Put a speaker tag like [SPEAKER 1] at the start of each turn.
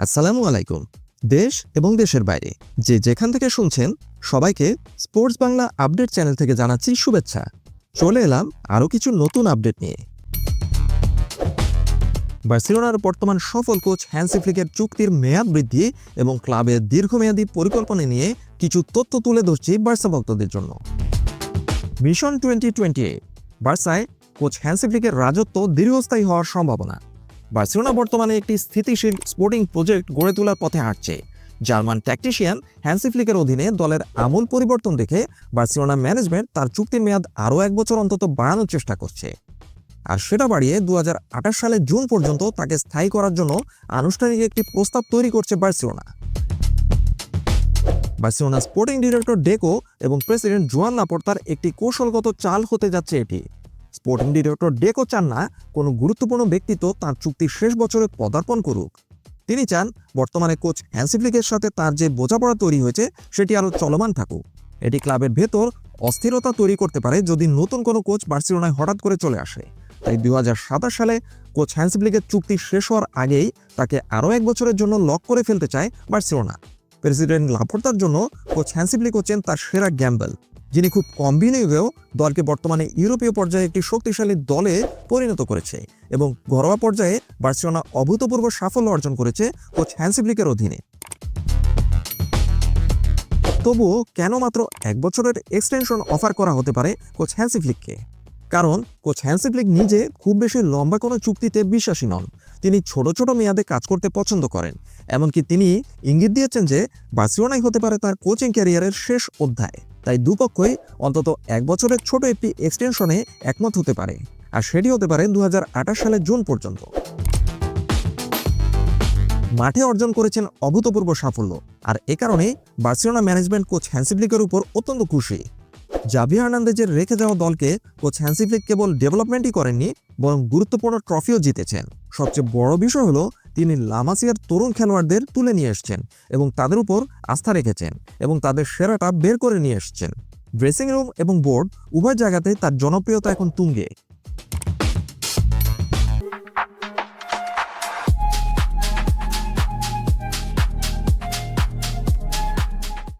[SPEAKER 1] আসসালামু আলাইকুম। দেশ এবং দেশের বাইরে যে যেখান থেকে শুনছেন সবাইকে স্পোর্টস বাংলা আপডেট চ্যানেল থেকে জানাচ্ছি শুভেচ্ছা। চলে এলাম আরও কিছু নতুন আপডেট নিয়ে। বার্সেলোনার বর্তমান সফল কোচ হ্যান্সি ফ্লিকের চুক্তির মেয়াদ বৃদ্ধি এবং ক্লাবের দীর্ঘমেয়াদী পরিকল্পনা নিয়ে কিছু তথ্য তুলে ধরছি বার্সা ভক্তদের জন্য। মিশন 2028, বার্সায় কোচ হ্যান্সি ফ্লিকের রাজত্ব দীর্ঘস্থায়ী হওয়ার সম্ভাবনা। বার্সেলোনা বর্তমানে একটি স্থিতিশীল স্পোর্টিং প্রজেক্ট গড়ে তোলার পথে হাঁটছে। জার্মান ট্যাকটিশিয়ান হ্যান্সি ফ্লিকের অধীনে দলের আমূল পরিবর্তন দেখে বার্সেলোনা ম্যানেজমেন্ট তার চুক্তির মেয়াদ আরও 1 বছর অন্তত বাড়ানোর চেষ্টা করছে। আর সেটা বাড়িয়ে 2028 সালের জুন পর্যন্ত তাকে স্থায়ী করার জন্য আনুষ্ঠানিক একটি প্রস্তাব তৈরি করছে বার্সেলোনা। বার্সেলোনা স্পোর্টিং ডিরেক্টর ডেকো এবং প্রেসিডেন্ট জোয়ান লাপোর্তার একটি কৌশলগত চাল হতে যাচ্ছে এটি। স্পোর্টিং ডিরেক্টর ডেকো চান না কোনো গুরুত্বপূর্ণ ব্যক্তিত্ব তার চুক্তির শেষ বছরে পদার্পণ করুক। তিনি চান বর্তমানে কোচ হ্যান্সি ফ্লিকের সাথে তার যে বোঝাপড়া তৈরি হয়েছে সেটি আরও চলমান থাকুক। এটি ক্লাবের ভেতর অস্থিরতা তৈরি করতে পারে যদি নতুন কোনো কোচ বার্সেলোনায় হঠাৎ করে চলে আসে। তাই 2027 সালে কোচ হ্যান্সি ফ্লিকের চুক্তি শেষ হওয়ার আগেই তাকে আরও 1 বছরের জন্য লক করে ফেলতে চায় বার্সেলোনা। প্রেসিডেন্ট লাপোর্তার জন্য কোচ হ্যান্সি ফ্লিক হচ্ছেন তার সেরা গ্যাম্বল, যিনি খুব কম বিনিয়োগেও দলকে বর্তমানে ইউরোপীয় পর্যায়ে একটি শক্তিশালী দলে পরিণত করেছে এবং ঘরোয়া পর্যায়ে বার্সেলোনা অভূতপূর্ব সাফল্য অর্জন করেছে কোচ হ্যান্সি ফ্লিকের অধীনে। তবুও কেন মাত্র 1 বছরের এক্সটেনশন অফার করা হতে পারে কোচ হ্যান্সি ফ্লিককে? কারণ কোচ হ্যান্সি ফ্লিক নিজে খুব বেশি লম্বা কোনো চুক্তিতে বিশ্বাসী নন। তিনি ছোট ছোট মেয়াদে কাজ করতে পছন্দ করেন। এমনকি তিনি ইঙ্গিত দিয়েছেন যে বার্সেলোনাই হতে পারে তার কোচিং ক্যারিয়ারের শেষ অধ্যায়। তাই দুপক্ষই অন্তত 1 বছরের ছোট একটি এক্সটেনশনে একমত হতে পারে, আর সেটি হতে পারে 2028 সালের জুন পর্যন্ত। মাঠে অর্জন করেছেন অভূতপূর্ব সাফল্য, আর এ কারণে বার্সেলোনা ম্যানেজমেন্ট কোচ হ্যান্সি ফ্লিকের উপর অত্যন্ত খুশি। জাভি হার্নান্দেজের রেখে যাওয়া দলকে কোচ হ্যান্সি ফ্লিক কেবল ডেভেলপমেন্টই করেননি, বরং গুরুত্বপূর্ণ ট্রফিও জিতেছেন। সবচেয়ে বড় বিষয় হলো তিনি লা মাসিয়ার তরুণ খেলোয়াড়দের তুলে নিয়ে এসেছেন এবং তাদের উপর আস্থা রেখেছেন এবং তাদের সেরাটা বের করে নিয়ে এসেছেন। ড্রেসিং রুম এবং বোর্ড উভয় জায়গাতে তার জনপ্রিয়তা এখন তুঙ্গে।